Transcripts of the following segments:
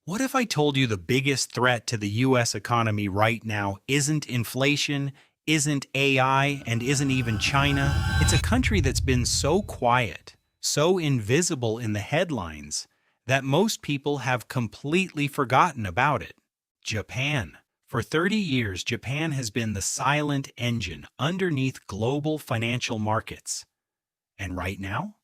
What if I told you the biggest threat to the US economy right now isn't inflation, isn't AI, and isn't even China? It's a country that's been so quiet, so invisible in the headlines, that most people have completely forgotten about it. Japan. For 30 years, Japan has been the silent engine underneath global financial markets. And right now,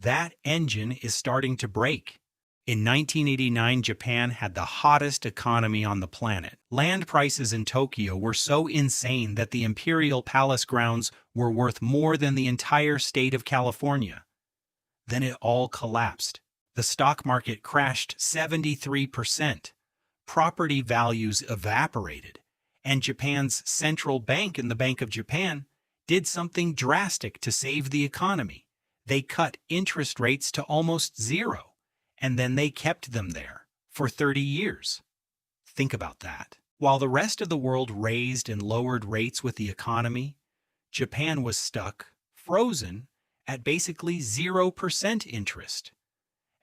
that engine is starting to break. In 1989, Japan had the hottest economy on the planet. Land prices in Tokyo were so insane that the Imperial Palace grounds were worth more than the entire state of California. Then it all collapsed. The stock market crashed 73%. Property values evaporated. And Japan's central bank and the Bank of Japan did something drastic to save the economy. They cut interest rates to almost zero. And then they kept them there for 30 years. Think about that. While the rest of the world raised and lowered rates with the economy, Japan was stuck, frozen, at basically 0% interest.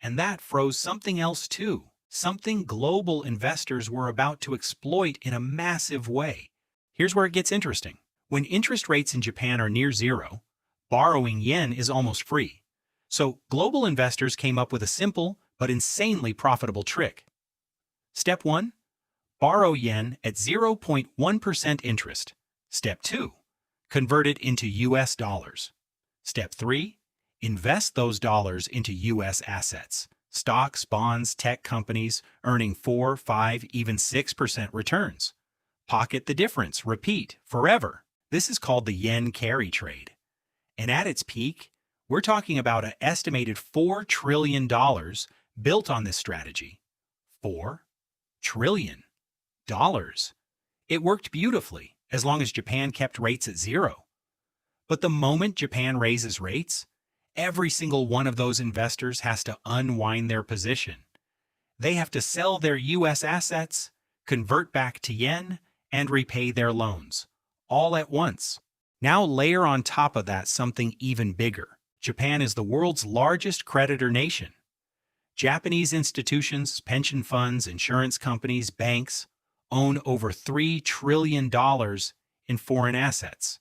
And that froze something else too, something global investors were about to exploit in a massive way. Here's where it gets interesting. When interest rates in Japan are near zero, borrowing yen is almost free. So global investors came up with a simple but insanely profitable trick. Step 1. Borrow yen at 0.1% interest. Step 2. Convert it into US dollars. Step 3. Invest those dollars into US assets. Stocks, bonds, tech companies earning 4, 5, even 6% returns. Pocket the difference. Repeat. Forever. This is called the yen carry trade. And at its peak, we're talking about an estimated $4 trillion built on this strategy. $4 trillion. It worked beautifully, as long as Japan kept rates at zero. But the moment Japan raises rates, every single one of those investors has to unwind their position. They have to sell their US assets, convert back to yen, and repay their loans, all at once. Now layer on top of that something even bigger. Japan is the world's largest creditor nation. Japanese institutions, pension funds, insurance companies, banks own over $3 trillion in foreign assets.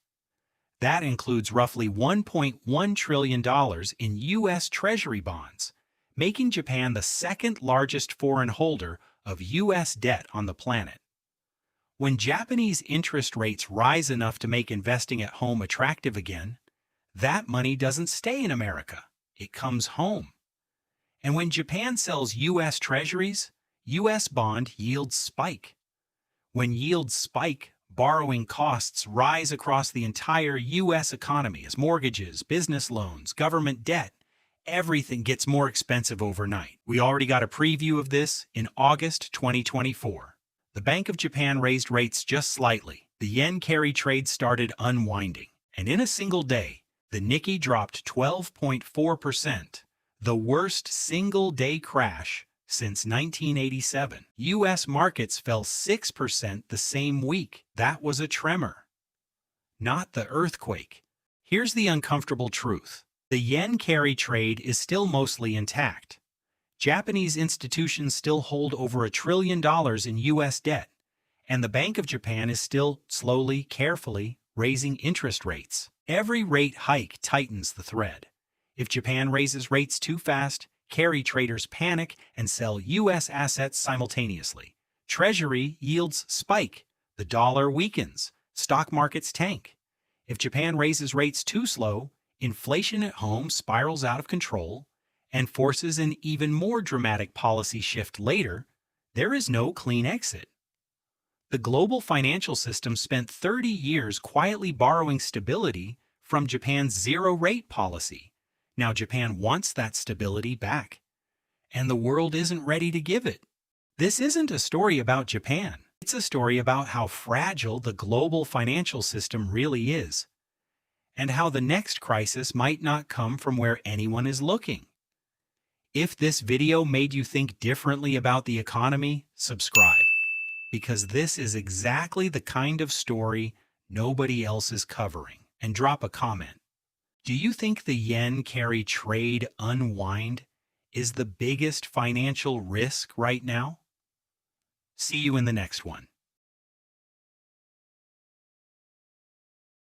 That includes roughly $1.1 trillion in U.S. Treasury bonds, making Japan the second largest foreign holder of U.S. debt on the planet. When Japanese interest rates rise enough to make investing at home attractive again, that money doesn't stay in America. It comes home. And when Japan sells U.S. treasuries, U.S. bond yields spike. When yields spike, borrowing costs rise across the entire U.S. economy as mortgages, business loans, government debt, everything gets more expensive overnight. We already got a preview of this in August 2024. The Bank of Japan raised rates just slightly. The yen carry trade started unwinding. And in a single day, the Nikkei dropped 12.4%. The worst single-day crash since 1987. U.S. markets fell 6% the same week. That was a tremor, not the earthquake. Here's the uncomfortable truth. The yen carry trade is still mostly intact. Japanese institutions still hold over $1 trillion in U.S. debt, and the Bank of Japan is still slowly, carefully raising interest rates. Every rate hike tightens the thread. If Japan raises rates too fast, carry traders panic and sell U.S. assets simultaneously. Treasury yields spike. The dollar weakens. Stock markets tank. If Japan raises rates too slow, inflation at home spirals out of control and forces an even more dramatic policy shift later. There is no clean exit. The global financial system spent 30 years quietly borrowing stability from Japan's zero-rate policy. Now Japan wants that stability back, and the world isn't ready to give it. This isn't a story about Japan. It's a story about how fragile the global financial system really is, and how the next crisis might not come from where anyone is looking. If this video made you think differently about the economy, subscribe, because this is exactly the kind of story nobody else is covering. And drop a comment. Do you think the yen carry trade unwind is the biggest financial risk right now? See you in the next one.